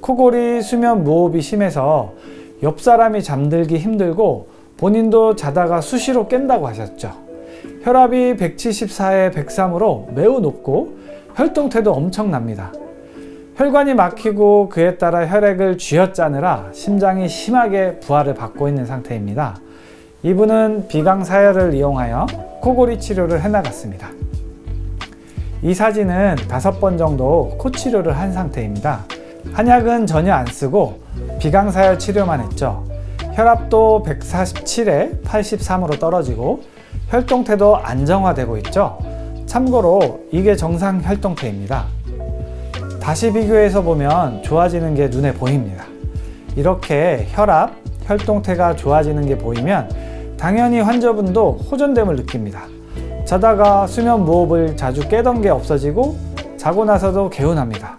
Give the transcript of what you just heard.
코골이 수면 무호흡이 심해서 옆 사람이 잠들기 힘들고 본인도 자다가 수시로 깬다고 하셨죠. 혈압이 174에 103으로 매우 높고 혈동태도 엄청납니다. 혈관이 막히고 그에 따라 혈액을 쥐어짜느라 심장이 심하게 부하를 받고 있는 상태입니다. 이분은 비강사혈을 이용하여 코골이 치료를 해나갔습니다. 이 사진은 5번 정도 코 치료를 한 상태입니다. 한약은 전혀 안 쓰고 비강사혈 치료만 했죠. 혈압도 147에 83으로 떨어지고 혈동태도 안정화되고 있죠. 참고로 이게 정상 혈동태입니다. 다시 비교해서 보면 좋아지는 게 눈에 보입니다. 이렇게 혈압, 혈동태가 좋아지는 게 보이면 당연히 환자분도 호전됨을 느낍니다. 자다가 수면 무호흡을 자주 깨던 게 없어지고 자고 나서도 개운합니다.